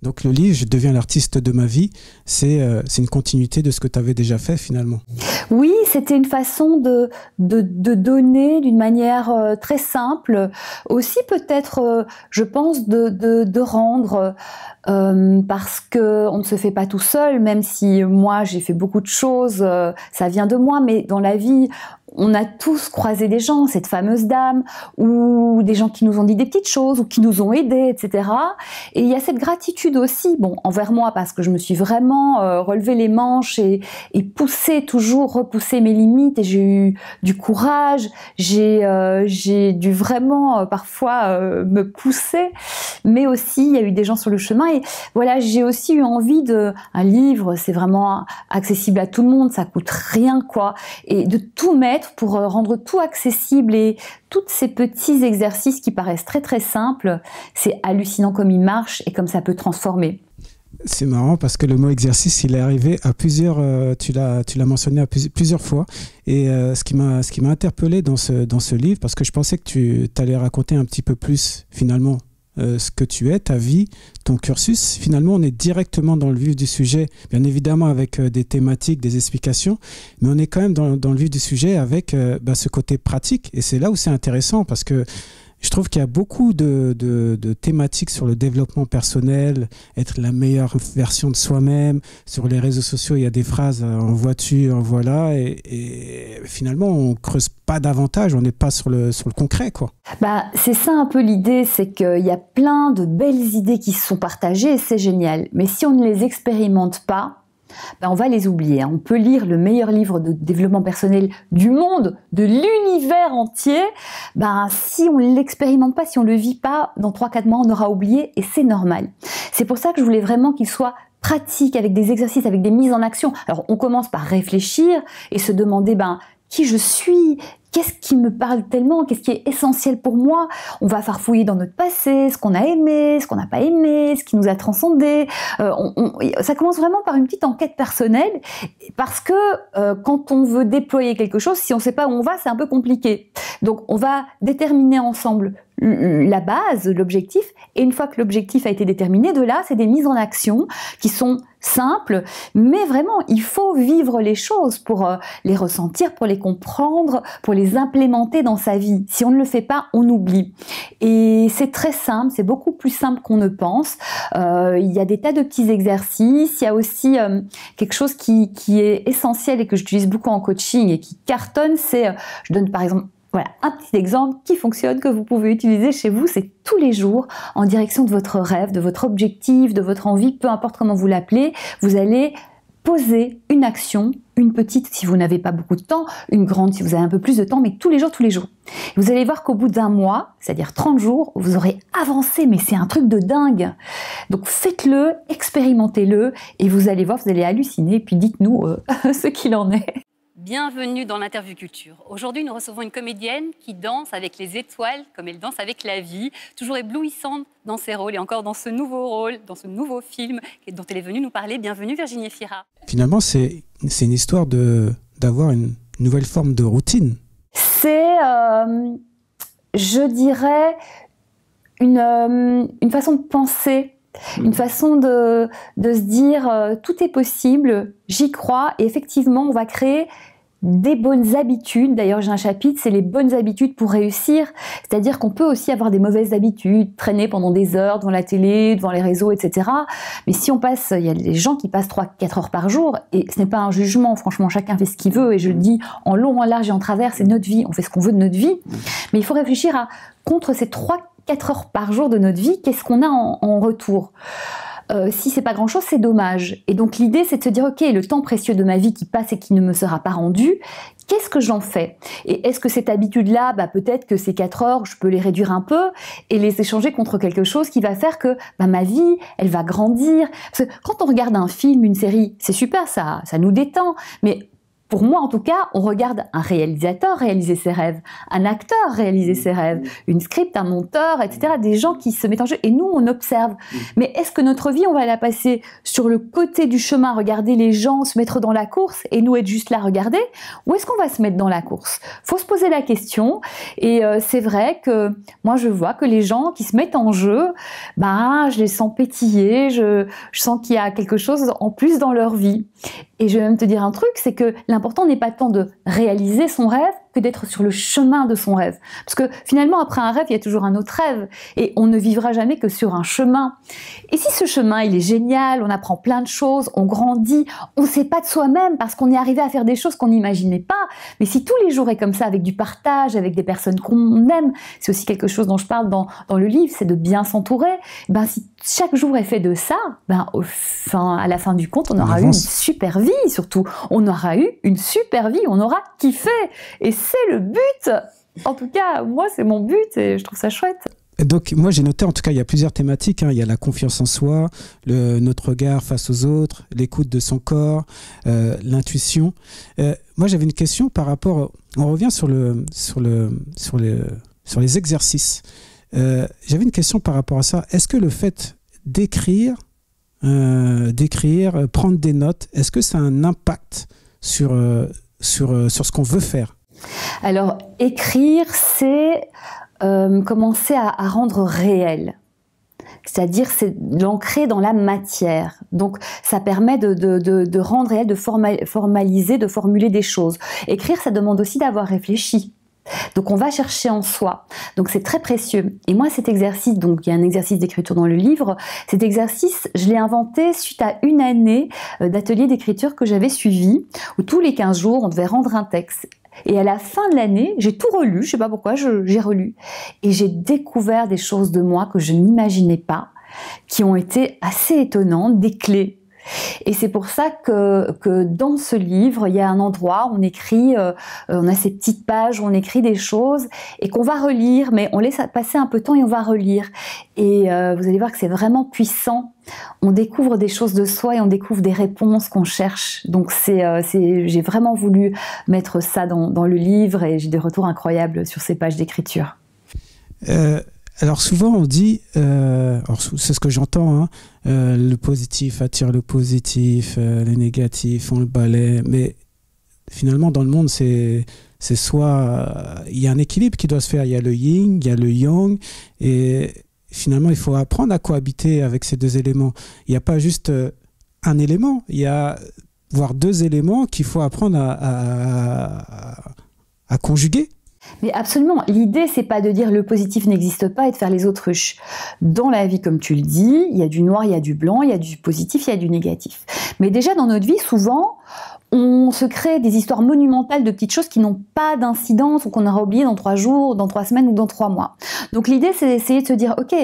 Donc le livre « Je deviens l'artiste de ma vie », c'est une continuité de ce que tu avais déjà fait finalement. Oui, c'était une façon de donner d'une manière très simple, aussi peut-être, je pense, de rendre, parce que on ne se fait pas tout seul, même si moi j'ai fait beaucoup de choses, ça vient de moi, mais dans la vie, on a tous croisé des gens, cette fameuse dame, ou des gens qui nous ont dit des petites choses, ou qui nous ont aidés, etc. Et il y a cette gratitude aussi, bon, envers moi, parce que je me suis vraiment relevé les manches et toujours repousser mes limites, et j'ai eu du courage, j'ai dû vraiment parfois me pousser, mais aussi il y a eu des gens sur le chemin, et voilà, j'ai aussi eu envie un livre, c'est vraiment accessible à tout le monde, ça coûte rien, quoi, et de tout mettre pour rendre tout accessible, et tous ces petits exercices qui paraissent très très simples, c'est hallucinant comme ils marchent et comme ça peut transformer. C'est marrant parce que le mot exercice, il est arrivé à plusieurs, tu l'as mentionné à plusieurs fois, et ce qui m'a interpellé dans ce livre, parce que je pensais que tu allais raconter un petit peu plus finalement ce que tu es, ta vie, ton cursus. Finalement, on est directement dans le vif du sujet, bien évidemment avec des thématiques, des explications, mais on est quand même dans le vif du sujet avec ce côté pratique, et c'est là où c'est intéressant, parce que je trouve qu'il y a beaucoup de thématiques sur le développement personnel, être la meilleure version de soi-même. Sur les réseaux sociaux, il y a des phrases en vois-tu, en voilà, et finalement, on ne creuse pas davantage, on n'est pas sur le concret, quoi. C'est ça un peu l'idée, c'est qu'il y a plein de belles idées qui se sont partagées, et c'est génial. Mais si on ne les expérimente pas, on va les oublier. On peut lire le meilleur livre de développement personnel du monde, de l'univers entier. Si on ne l'expérimente pas, si on ne le vit pas, dans 3-4 mois, on aura oublié, et c'est normal. C'est pour ça que je voulais vraiment qu'il soit pratique, avec des exercices, avec des mises en action. Alors, on commence par réfléchir et se demander qui je suis, qu'est-ce qui me parle tellement, qu'est-ce qui est essentiel pour moi. On va farfouiller dans notre passé, ce qu'on a aimé, ce qu'on n'a pas aimé, ce qui nous a transcendé. Ça commence vraiment par une petite enquête personnelle, parce que quand on veut déployer quelque chose, si on ne sait pas où on va, c'est un peu compliqué. Donc on va déterminer ensemble la base, l'objectif, et une fois que l'objectif a été déterminé, de là, c'est des mises en action qui sont simples, mais vraiment, il faut vivre les choses pour les ressentir, pour les comprendre, pour les implémenter dans sa vie. Si on ne le fait pas, on oublie. Et c'est très simple, c'est beaucoup plus simple qu'on ne pense. Il y a des tas de petits exercices, il y a aussi quelque chose qui est essentiel et que j'utilise beaucoup en coaching et qui cartonne, c'est, je donne par exemple, voilà, un petit exemple qui fonctionne, que vous pouvez utiliser chez vous, c'est tous les jours, en direction de votre rêve, de votre objectif, de votre envie, peu importe comment vous l'appelez, vous allez poser une action, une petite si vous n'avez pas beaucoup de temps, une grande si vous avez un peu plus de temps, mais tous les jours, tous les jours. Vous allez voir qu'au bout d'un mois, c'est-à-dire 30 jours, vous aurez avancé, mais c'est un truc de dingue. Donc faites-le, expérimentez-le, et vous allez voir, vous allez halluciner, puis dites-nous ce qu'il en est. Bienvenue dans l'Interview Culture. Aujourd'hui, nous recevons une comédienne qui danse avec les étoiles comme elle danse avec la vie, toujours éblouissante dans ses rôles et encore dans ce nouveau rôle, dans ce nouveau film dont elle est venue nous parler. Bienvenue Virginie Efira. Finalement, c'est une histoire d'avoir une nouvelle forme de routine. C'est, je dirais, une façon de penser. Une façon de se dire tout est possible, j'y crois, et effectivement on va créer des bonnes habitudes. D'ailleurs j'ai un chapitre, c'est les bonnes habitudes pour réussir, c'est-à-dire qu'on peut aussi avoir des mauvaises habitudes, traîner pendant des heures devant la télé, devant les réseaux, etc. Mais si on passe, il y a des gens qui passent 3-4 heures par jour, et ce n'est pas un jugement, franchement chacun fait ce qu'il veut, et je le dis en long, en large et en travers, c'est notre vie, on fait ce qu'on veut de notre vie, mais il faut réfléchir à, contre ces 3-4 heures par jour de notre vie, qu'est-ce qu'on a en retour? Si c'est pas grand-chose, c'est dommage. Et donc l'idée, c'est de se dire, ok, le temps précieux de ma vie qui passe et qui ne me sera pas rendu, qu'est-ce que j'en fais? Et est-ce que cette habitude-là, peut-être que ces 4 heures, je peux les réduire un peu et les échanger contre quelque chose qui va faire que ma vie, elle va grandir. Parce que quand on regarde un film, une série, c'est super, ça nous détend, mais pour moi, en tout cas, on regarde un réalisateur réaliser ses rêves, un acteur réaliser ses rêves, une script, un monteur, etc. Des gens qui se mettent en jeu et nous, on observe. Mais est-ce que notre vie, on va la passer sur le côté du chemin, regarder les gens se mettre dans la course et nous être juste là, regarder? Ou est-ce qu'on va se mettre dans la course? Faut se poser la question. Et c'est vrai que moi, je vois que les gens qui se mettent en jeu, je les sens pétiller, je sens qu'il y a quelque chose en plus dans leur vie. Et je vais même te dire un truc, c'est que l'important n'est pas tant de réaliser son rêve que d'être sur le chemin de son rêve. Parce que finalement, après un rêve, il y a toujours un autre rêve. Et on ne vivra jamais que sur un chemin. Et si ce chemin, il est génial, on apprend plein de choses, on grandit, on ne sait pas de soi-même parce qu'on est arrivé à faire des choses qu'on n'imaginait pas. Mais si tous les jours est comme ça, avec du partage, avec des personnes qu'on aime, c'est aussi quelque chose dont je parle dans le livre, c'est de bien s'entourer. Si chaque jour est fait de ça, à la fin du compte, on aura eu une super vie, surtout. On aura eu une super vie, on aura kiffé. Et c'est le but. En tout cas, moi, c'est mon but et je trouve ça chouette. Donc, moi, j'ai noté, en tout cas, il y a plusieurs thématiques. Il y a la confiance en soi, notre regard face aux autres, l'écoute de son corps, l'intuition. Moi, j'avais une question par rapport... On revient sur les exercices. J'avais une question par rapport à ça. Est-ce que le fait d'écrire, prendre des notes, est-ce que ça a un impact sur ce qu'on veut faire? Alors, écrire, c'est commencer à rendre réel. C'est-à-dire, c'est l'ancrer dans la matière. Donc, ça permet de rendre réel, de formaliser, de formuler des choses. Écrire, ça demande aussi d'avoir réfléchi. Donc on va chercher en soi. Donc c'est très précieux. Et moi cet exercice, donc il y a un exercice d'écriture dans le livre, cet exercice je l'ai inventé suite à une année d'atelier d'écriture que j'avais suivi, où tous les 15 jours on devait rendre un texte. Et à la fin de l'année, j'ai tout relu, je sais pas pourquoi, j'ai relu. Et j'ai découvert des choses de moi que je n'imaginais pas, qui ont été assez étonnantes, des clés. Et c'est pour ça que dans ce livre, il y a un endroit où on écrit, on a ces petites pages où on écrit des choses et qu'on va relire, mais on laisse passer un peu de temps et on va relire. Et vous allez voir que c'est vraiment puissant. On découvre des choses de soi et on découvre des réponses qu'on cherche. Donc j'ai vraiment voulu mettre ça dans le livre et j'ai des retours incroyables sur ces pages d'écriture. Alors souvent on dit, c'est ce que j'entends, le positif attire le positif, le négatif on le balaie, mais finalement dans le monde c'est soit, il y a un équilibre qui doit se faire, il y a le yin, il y a le yang, et finalement il faut apprendre à cohabiter avec ces deux éléments. Il n'y a pas juste un élément, il y a voire deux éléments qu'il faut apprendre à conjuguer. Mais absolument, l'idée c'est pas de dire le positif n'existe pas et de faire les autruches. Dans la vie, comme tu le dis, il y a du noir, il y a du blanc, il y a du positif, il y a du négatif. Mais déjà dans notre vie, souvent, on se crée des histoires monumentales de petites choses qui n'ont pas d'incidence ou qu'on aura oublié dans 3 jours, dans 3 semaines ou dans 3 mois. Donc l'idée c'est d'essayer de se dire, ok,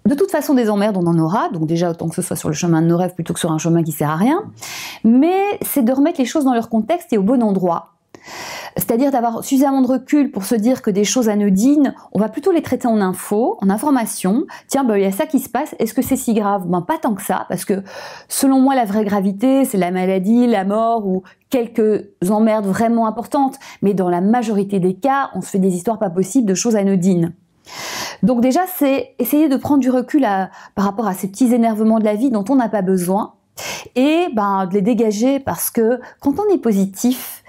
de toute façon, des emmerdes, on en aura. Donc déjà, autant que ce soit sur le chemin de nos rêves plutôt que sur un chemin qui sert à rien. Mais c'est de remettre les choses dans leur contexte et au bon endroit. C'est-à-dire d'avoir suffisamment de recul pour se dire que des choses anodines, on va plutôt les traiter en info, en information. Tiens, il y a ça qui se passe, est-ce que c'est si grave? Pas tant que ça, parce que selon moi, la vraie gravité, c'est la maladie, la mort ou quelques emmerdes vraiment importantes. Mais dans la majorité des cas, on se fait des histoires pas possibles de choses anodines. Donc déjà, c'est essayer de prendre du recul par rapport à ces petits énervements de la vie dont on n'a pas besoin. Et de les dégager parce que quand on est positif,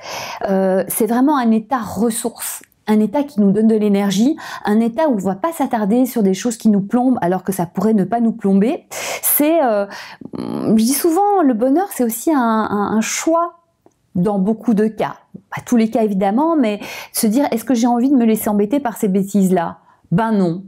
c'est vraiment un état ressource, un état qui nous donne de l'énergie, un état où on ne va pas s'attarder sur des choses qui nous plombent alors que ça pourrait ne pas nous plomber. Je dis souvent, le bonheur c'est aussi un choix dans beaucoup de cas, pas tous les cas évidemment, mais se dire est-ce que j'ai envie de me laisser embêter par ces bêtises-là? Non.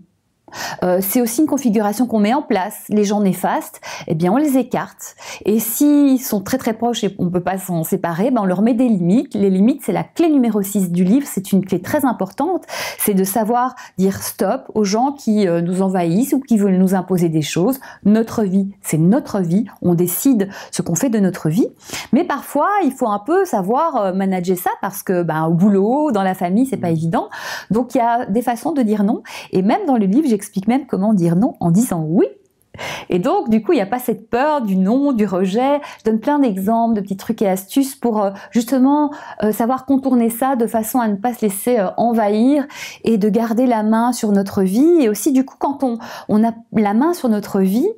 C'est aussi une configuration qu'on met en place. Les gens néfastes, on les écarte. Et s'ils sont très très proches et on ne peut pas s'en séparer, on leur met des limites. Les limites, c'est la clé numéro 6 du livre. C'est une clé très importante. C'est de savoir dire stop aux gens qui nous envahissent ou qui veulent nous imposer des choses. Notre vie, c'est notre vie. On décide ce qu'on fait de notre vie. Mais parfois, il faut un peu savoir manager ça parce que au boulot, dans la famille, c'est pas évident. Donc il y a des façons de dire non. Et même dans le livre, j'explique même comment dire non en disant oui. Et donc, du coup, il n'y a pas cette peur du non, du rejet. Je donne plein d'exemples, de petits trucs et astuces pour justement savoir contourner ça de façon à ne pas se laisser envahir et de garder la main sur notre vie. Et aussi, du coup, quand on a la main sur notre vie,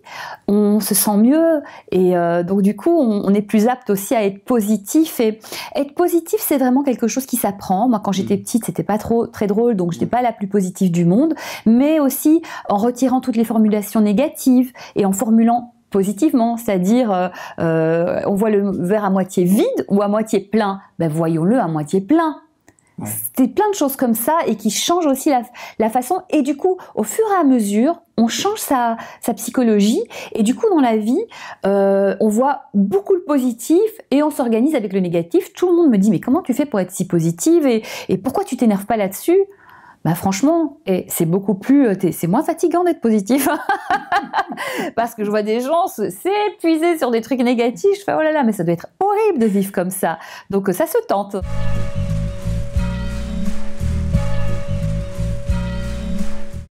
on se sent mieux. Et donc, du coup, on est plus apte aussi à être positif. Et être positif, c'est vraiment quelque chose qui s'apprend. Moi, quand j'étais petite, c'était pas très drôle, donc je n'étais pas la plus positive du monde. Mais aussi en retirant toutes les formulations négatives et en formulant positivement, c'est-à-dire on voit le verre à moitié vide ou à moitié plein, ben voyons-le à moitié plein. Ouais. C'est plein de choses comme ça et qui changent aussi la façon, et du coup au fur et à mesure on change sa psychologie, et du coup dans la vie on voit beaucoup le positif et on s'organise avec le négatif. Tout le monde me dit mais comment tu fais pour être si positive et pourquoi tu t'énerves pas là-dessus? Bah franchement, c'est beaucoup plus, c'est moins fatigant d'être positif parce que je vois des gens s'épuiser sur des trucs négatifs. Je fais oh là là, mais ça doit être horrible de vivre comme ça. Donc ça se tente.